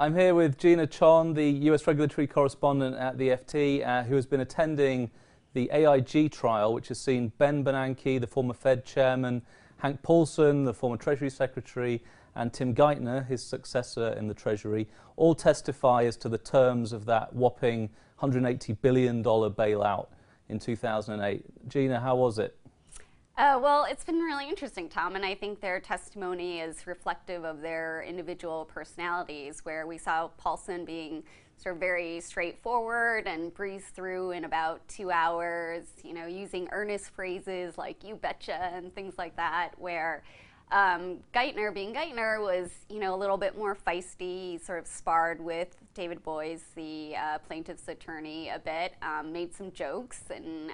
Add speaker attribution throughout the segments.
Speaker 1: I'm here with Gina Chon, the US regulatory correspondent at the FT, who has been attending the AIG trial, which has seen Ben Bernanke, the former Fed chairman, Hank Paulson, the former Treasury Secretary, and Tim Geithner, his successor in the Treasury, all testify as to the terms of that whopping $180 billion bailout in 2008. Gina, how was it?
Speaker 2: Well, it's been really interesting, Tom, and I think their testimony is reflective of their individual personalities, where we saw Paulson being sort of very straightforward and breeze through in about 2 hours, you know, using earnest phrases like "you betcha" and things like that, where Geithner, being Geithner, was, you know, a little bit more feisty. He sort of sparred with David Boies, the plaintiff's attorney, a bit, made some jokes, and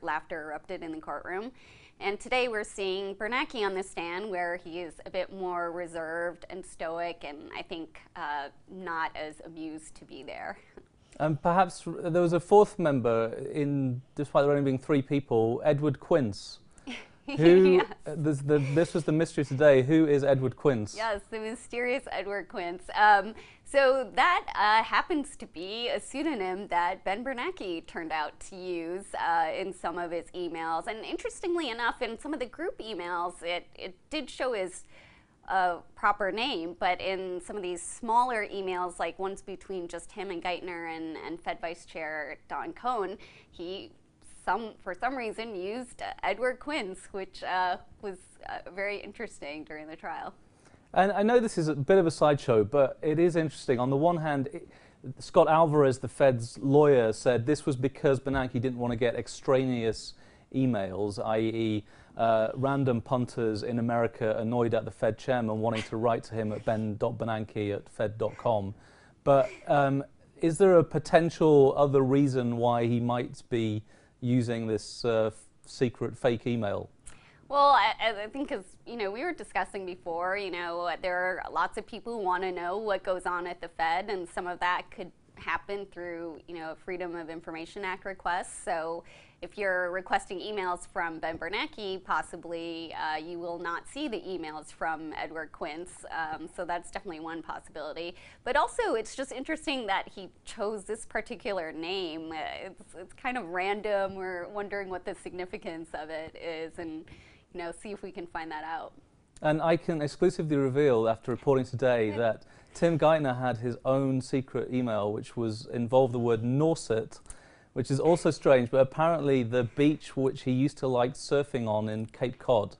Speaker 2: laughter erupted in the courtroom. And today we're seeing Bernanke on the stand, where he is a bit more reserved and stoic, and I think not as amused to be there.
Speaker 1: And perhaps there was a fourth member, despite there only being 3 people, Edward Quince. Who,
Speaker 2: yes.
Speaker 1: This was the mystery today. Who is Edward Quince?
Speaker 2: Yes, the mysterious Edward Quince. So that happens to be a pseudonym that Ben Bernanke turned out to use in some of his emails. And interestingly enough, in some of the group emails, it did show his proper name, but in some of these smaller emails, like ones between just him and Geithner and Fed Vice Chair Don Cohn, he for some reason used Edward Quince, which was very interesting during the trial.
Speaker 1: And I know this is a bit of a sideshow, but it is interesting. On the one hand, Scott Alvarez, the Fed's lawyer, said this was because Bernanke didn't want to get extraneous emails, i.e. Random punters in America annoyed at the Fed chairman wanting to write to him at ben.bernanke@fed.com. But is there a potential other reason why he might be using this secret fake email?
Speaker 2: Well, I think, as you know, we were discussing before, you know, there are lots of people who want to know what goes on at the Fed, and some of that could happen through, you know, Freedom of Information Act requests. So if you're requesting emails from Ben Bernanke, possibly you will not see the emails from Edward Quince. So that's definitely one possibility. But also, it's just interesting that he chose this particular name. It's kind of random. We're wondering what the significance of it is, and, you know, see if we can find that out.
Speaker 1: And I can exclusively reveal, after reporting today, that Tim Geithner had his own secret email, which involved the word Nauset, which is also strange, but apparently the beach which he used to like surfing on in Cape Cod.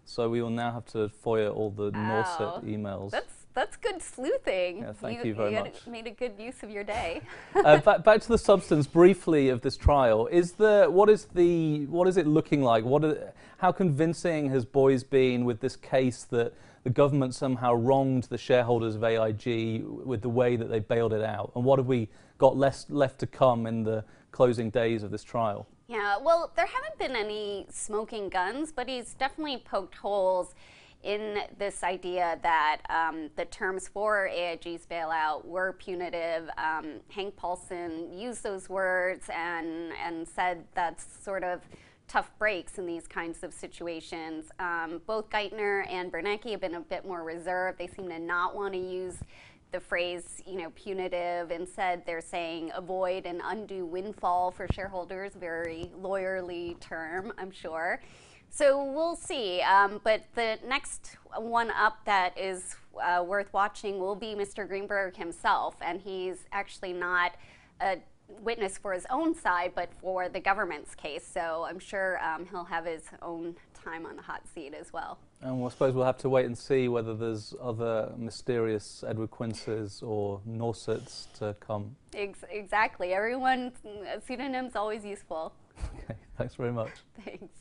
Speaker 1: So we will now have to FOIA all the Nauset emails.
Speaker 2: That's good sleuthing.
Speaker 1: Yeah, thank you very much.
Speaker 2: You made a good use of your day.
Speaker 1: Back to the substance briefly of this trial. What is it looking like? How convincing has Boies been with this case that the government somehow wronged the shareholders of AIG with the way that they bailed it out? And what have we got left to come in the closing days of this trial?
Speaker 2: Yeah, well, there haven't been any smoking guns, but he's definitely poked holes in this idea that the terms for AIG's bailout were punitive. Hank Paulson used those words and said that's sort of tough breaks in these kinds of situations. Both Geithner and Bernanke have been a bit more reserved. They seem to not want to use the phrase, you know, punitive. Instead, they're saying avoid an undue windfall for shareholders, very lawyerly term, I'm sure. So we'll see, but the next one up that is worth watching will be Mr. Greenberg himself, and he's actually not a witness for his own side, but for the government's case, so I'm sure he'll have his own time on the hot seat as well.
Speaker 1: And I suppose we'll have to wait and see whether there's other mysterious Edward Quinces or Nausets to come.
Speaker 2: Exactly. Everyone's pseudonym's always useful.
Speaker 1: Okay, thanks very much.
Speaker 2: Thanks.